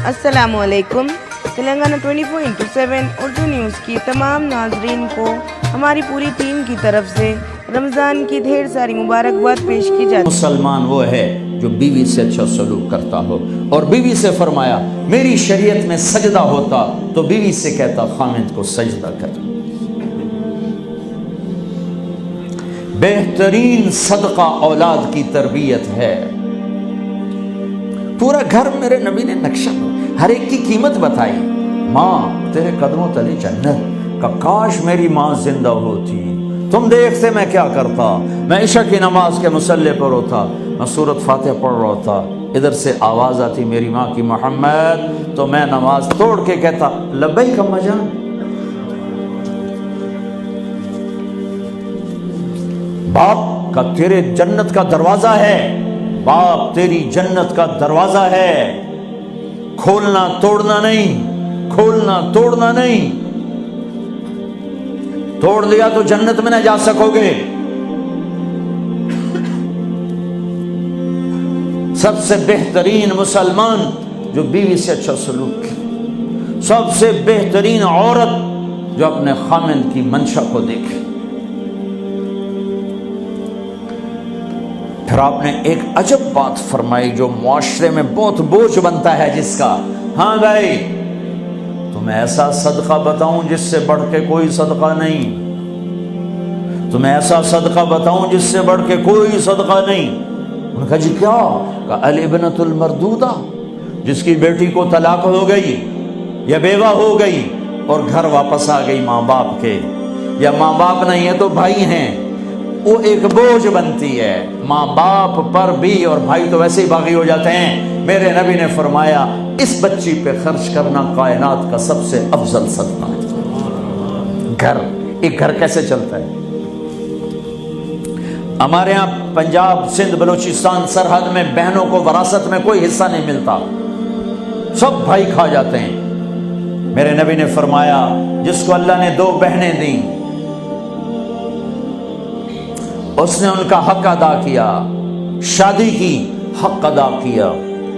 السلام علیکم۔ تلنگانہ 24/7 اردو نیوز کی تمام ناظرین کو ہماری پوری ٹیم کی طرف سے رمضان کی ڈھیر ساری مبارکباد پیش کی جاتی ہے۔ مسلمان وہ ہے جو بیوی سے اچھا سلوک کرتا ہو، اور بیوی سے فرمایا میری شریعت میں سجدہ ہوتا تو بیوی سے کہتا خامند کو سجدہ کر۔ بہترین صدقہ اولاد کی تربیت ہے۔ پورا گھر میرے نبی نے نقشہ ہر ایک کی قیمت بتائی۔ ماں تیرے قدموں تلے جنت کا، کاش میری ماں زندہ ہوتی، تم دیکھتے میں کیا کرتا۔ میں عشاء کی نماز کے مصلی پر ہوتا، میں سورۃ فاتحہ پڑھ رہا ہوتا، ادھر سے آواز آتی میری ماں کی محمد، تو میں نماز توڑ کے کہتا لبیک اماں جان۔ باپ کا تیرے جنت کا دروازہ ہے، باپ تیری جنت کا دروازہ ہے، کھولنا توڑنا نہیں، کھولنا توڑنا نہیں، توڑ دیا تو جنت میں نہ جا سکو گے۔ سب سے بہترین مسلمان جو بیوی سے اچھا سلوک کرے، سب سے بہترین عورت جو اپنے خامند کی منشا کو دیکھے۔ پھر آپ نے ایک عجب بات فرمائی جو معاشرے میں بہت بوجھ بنتا ہے جس کا، ہاں بھائی تمہیں ایسا صدقہ بتاؤں جس سے بڑھ کے کوئی صدقہ نہیں، تمہیں ایسا صدقہ بتاؤں جس سے بڑھ کے کوئی صدقہ نہیں۔ انہوں نے کہا جی کیا؟ کہا الابنۃ المردودہ، جس کی بیٹی کو طلاق ہو گئی یا بیوہ ہو گئی اور گھر واپس آ گئی ماں باپ کے، یا ماں باپ نہیں ہے تو بھائی ہیں، وہ ایک بوجھ بنتی ہے ماں باپ پر بھی، اور بھائی تو ویسے ہی باغی ہو جاتے ہیں۔ میرے نبی نے فرمایا اس بچی پہ خرچ کرنا کائنات کا سب سے افضل صدقہ ہے۔ گھر، ایک گھر کیسے چلتا ہے؟ ہمارے ہاں پنجاب سندھ بلوچستان سرحد میں بہنوں کو وراثت میں کوئی حصہ نہیں ملتا، سب بھائی کھا جاتے ہیں۔ میرے نبی نے فرمایا جس کو اللہ نے 2 بہنیں دیں اس نے ان کا حق ادا کیا، شادی کی حق ادا کیا۔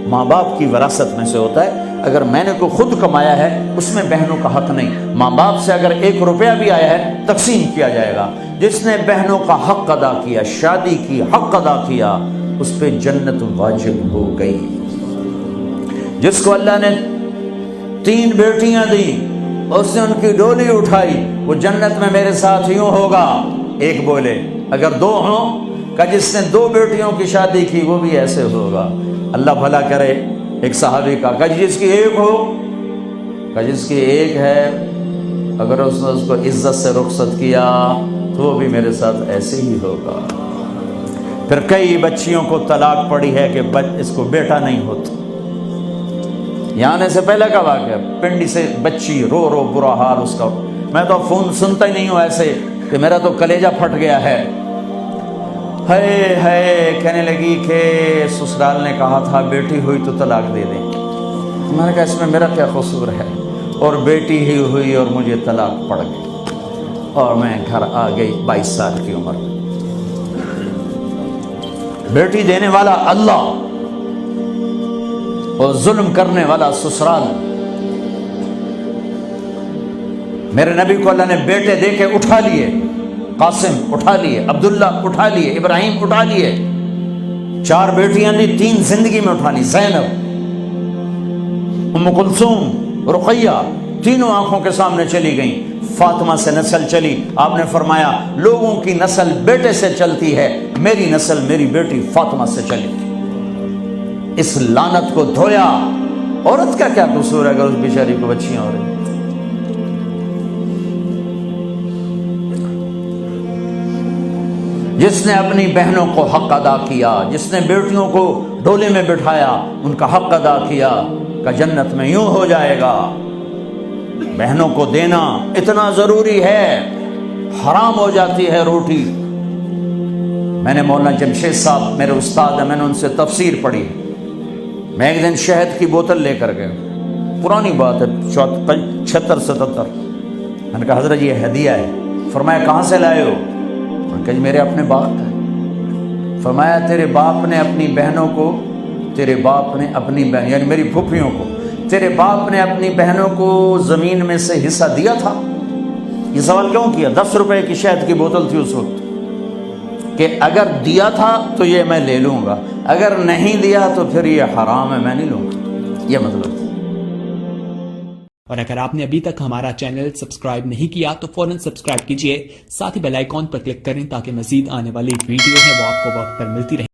ماں باپ کی وراثت میں سے ہوتا ہے، اگر میں نے کوئی خود کمایا ہے اس میں بہنوں کا حق نہیں، ماں باپ سے اگر 1 روپیہ بھی آیا ہے تقسیم کیا جائے گا۔ جس نے بہنوں کا حق ادا کیا، شادی کی حق ادا کیا، اس پہ جنت واجب ہو گئی۔ جس کو اللہ نے 3 بیٹیاں دی اس نے ان کی ڈولی اٹھائی، وہ جنت میں میرے ساتھ یوں ہوگا۔ ایک بولے اگر 2 ہوں، کہ جس نے 2 بیٹیوں کی شادی کی وہ بھی ایسے ہوگا۔ اللہ بھلا کرے۔ ایک صحابی کا کہ جس کی 1 ہو، کہ جس کی 1 ہے، اگر اس نے اس کو عزت سے رخصت کیا تو وہ بھی میرے ساتھ ایسے ہی ہوگا۔ پھر کئی بچیوں کو طلاق پڑی ہے کہ اس کو بیٹا نہیں ہوتا۔ یہاں آنے سے پہلے کا واقعہ، پنڈی سے بچی رو رو برا حال اس کا، میں تو فون سنتا ہی نہیں ہوں ایسے کہ میرا تو کلیجہ پھٹ گیا ہے۔ ہے کہنے لگی کہ سسرال نے کہا تھا بیٹی ہوئی تو طلاق دے دیں۔ میں نے کہا اس میں میرا کیا قصور ہے، اور بیٹی ہی ہوئی اور مجھے طلاق پڑ گئی، اور میں گھر آ گئی 22 سال کی عمر میں۔ بیٹی دینے والا اللہ اور ظلم کرنے والا سسرال۔ میرے نبی کو اللہ نے بیٹے دے کے اٹھا لیے، قاسم اٹھا لیے، عبداللہ اٹھا لیے، ابراہیم اٹھا لیے، 4 بیٹیاں دی 3 زندگی میں اٹھا لی، زینب، ام کلثوم، رقیہ، تینوں آنکھوں کے سامنے چلی گئیں۔ فاطمہ سے نسل چلی، آپ نے فرمایا لوگوں کی نسل بیٹے سے چلتی ہے، میری نسل میری بیٹی فاطمہ سے چلی۔ اس لعنت کو دھویا۔ عورت کا کیا قصور ہے اگر اس بیچاری کو بچیاں ہو رہی؟ جس نے اپنی بہنوں کو حق ادا کیا، جس نے بیٹیوں کو ڈولے میں بٹھایا، ان کا حق ادا کیا، کہ جنت میں یوں ہو جائے گا۔ بہنوں کو دینا اتنا ضروری ہے، حرام ہو جاتی ہے روٹی۔ میں نے مولانا جمشید صاحب میرے استاد ہیں، میں نے ان سے تفسیر پڑھی۔ میں ایک دن شہد کی بوتل لے کر گیا، پرانی بات ہے 76-77۔ میں نے کہا حضرت یہ ہدیہ ہے۔ فرمایا کہاں سے لائے ہو؟ میں نے کہا میرے اپنے باپ کا ہے۔ فرمایا تیرے باپ نے اپنی بہنوں کو، تیرے باپ نے اپنی بہن یعنی میری پھوپھیوں کو تیرے باپ نے اپنی بہنوں کو زمین میں سے حصہ دیا تھا؟ یہ سوال کیوں کیا؟ 10 روپے کی شہد کی بوتل تھی اس وقت، کہ اگر دیا تھا تو یہ میں لے لوں گا، اگر نہیں دیا تو پھر یہ حرام ہے، میں نہیں لوں گا، یہ مطلب تھا۔ اور اگر آپ نے ابھی تک ہمارا چینل سبسکرائب نہیں کیا تو فوراً سبسکرائب کیجئے، ساتھ ہی بیل آئیکن پر کلک کریں تاکہ مزید آنے والی ویڈیو ہے وہ آپ کو وقت پر ملتی رہے۔